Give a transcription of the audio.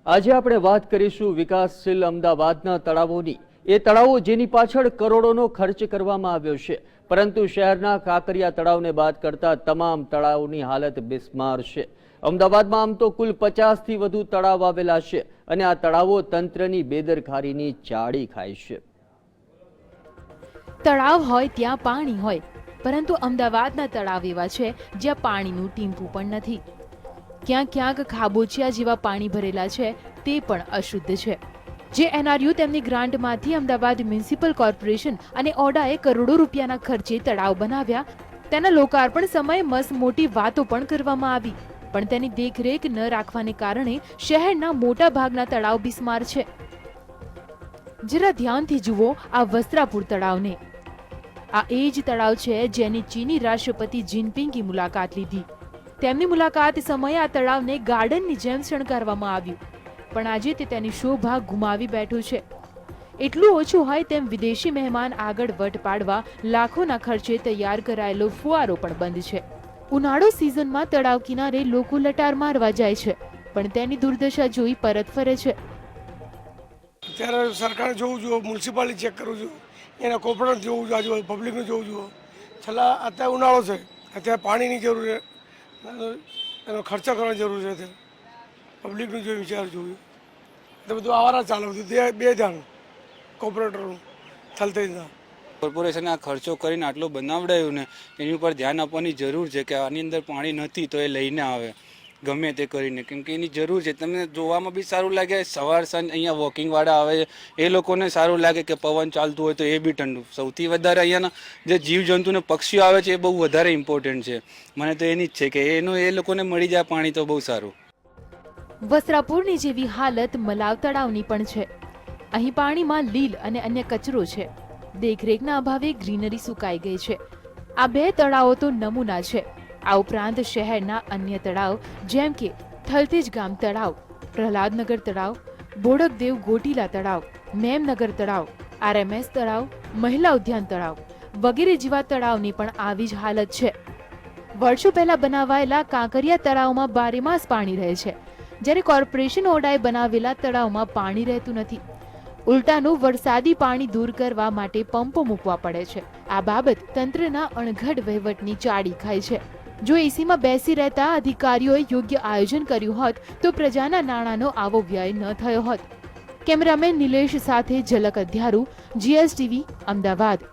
આજે આપણે વાત કરીશું વિકાસશીલ અમદાવાદના તળાવોની। એ તળાવો જેની પાછળ કરોડોનો ખર્ચ કરવામાં આવ્યો છે, પરંતુ શહેરના કાંકરિયા તળાવને બાદ કરતા તમામ તળાવોની હાલત બિસ્માર છે। અમદાવાદમાં આમ તો કુલ 50થી વધુ તળાવ આવેલા છે અને આ તળાવો તંત્રની બેદરકારીની ચાળી ખાય છે। તળાવ હોય ત્યાં પાણી હોય, પરંતુ અમદાવાદના તળાવ એવા છે જ્યાં પાણીનું ટીમ્પું પણ નથી। ક્યાંક ક્યાંક ખાબોચિયા જેવા પાણી ભરેલા છે, તે પણ અશુદ્ધ છે। જે એનઆરયુ તેમની ગ્રાન્ટમાંથી અમદાવાદ મ્યુનિસિપલ કોર્પોરેશન અને ઓડાએ કરોડો રૂપિયાના ખર્ચે તળાવ બનાવ્યા, તેના લોકાર્પણ સમયે મસ્ત મોટી વાતો પણ કરવામાં આવી, પણ તેની દેખરેખ ન રાખવાને કારણે શહેરના મોટા ભાગના તળાવ બિસ્માર છે। જરા ધ્યાનથી જુઓ આ વસ્ત્રાપુર તળાવને। આ એ જ તળાવ છે જેની ચીની રાષ્ટ્રપતિ જિનપિંગે મુલાકાત લીધી। તેમની મુલાકાત સમયે આ તળાવને ગાર્ડનની જેમ શણગારવામાં આવ્યું, પણ આજે તે તેની શોભા ગુમાવી બેઠું છે। એટલું ઓછું હોય તેમ વિદેશી મહેમાન આગળ વટ પાડવા લાખોના ખર્ચે તૈયાર કરાયેલો ફુવારો પણ બંધ છે। ઉનાળો સિઝનમાં તળાવ કિનારે લોકો લટાર મારવા જાય છે, પણ તેની દુર્દશા જોઈ પરત ફરે છે। ત્યારે સરકારે જોવું જોઈએ, મ્યુનિસિપાલિટી ચેક કરવું જોઈએ, એના કોર્પોરેટ જોવું જોઈએ, આજુબાજુ પબ્લિકનું જોવું જોઈએ। છેલ્લા અત્યારે ઉનાળો છે, અત્યારે પાણીની જરૂર છે, એનો ખર્ચો કરવાની જરૂર છે, અત્યારે પબ્લિકનું જોઈ વિચાર જોઈએ। એટલે બધું આવારા ચાલે, બધું બે ધ્યાન કોર્પોરેટરનું થલતે ના કોર્પોરેશને આ ખર્ચો કરીને આટલું બનાવડાયું ને એની ઉપર ધ્યાન આપવાની જરૂર છે કે આની અંદર પાણી નથી તો એ લઈને આવે ગમે તે કરીને, કેમ કે એની જરૂર છે। તમને જોવામાં બી સારું લાગે, સવાર સાંજ અહીંયા વોકિંગવાળા આવે એ લોકોને સારું લાગે કે પવન ચાલતું હોય તો એ બી ઠંડુ। સૌથી વધારે અહીંયાના જે જીવજંતુ ને પક્ષીઓ આવે છે એ બહુ વધારે ઇમ્પોર્ટન્ટ છે। મને તો એની જ છે કે એનું એ લોકોને મળી જાય પાણી તો બહુ સારું। વસ્ત્રાપુરની જેવી હાલત મલાવ તળાવની પણ છે। અહીં પાણીમાં લીલ અને અન્ય કચરો છે। દેખરેખના અભાવે ગ્રીનરી સુકાઈ ગઈ છે। આ બે તળાવો તો નમૂના છે। આ ઉપરાંત શહેરના અન્ય તળાવ જેમ કે થલતેજ ગામ તળાવ, પ્રહલાદનગર તળાવ, બોડકદેવ ગોટીલા તળાવ, મેમનગર તળાવ, આરએમએસ તળાવ, મહિલા ઉદ્યાન તળાવ વગેરે જેવા તળાવની પણ આવી જ હાલત છે। વર્ષો પહેલા બનાવાયેલા કાંકરિયા તળાવમાં બારેમાસ પાણી રહે છે, જ્યારે કોર્પોરેશન ઓડાએ બનાવેલા તળાવમાં પાણી રહેતું નથી। ઉલટાનું વરસાદી પાણી દૂર કરવા માટે પંપો મૂકવા પડે છે। આ બાબત તંત્રના અણઘડ વહીવટની ચાળી ખાય છે। જો એસીમાં બેસી રહેતા અધિકારીઓએ યોગ્ય આયોજન કર્યું હોત તો પ્રજાના નાણાંનો આવો વ્યય ન થયો હોત। કેમેરામેન નિલેશ સાથે ઝલક અધ્યારુ, GSTV, અમદાવાદ।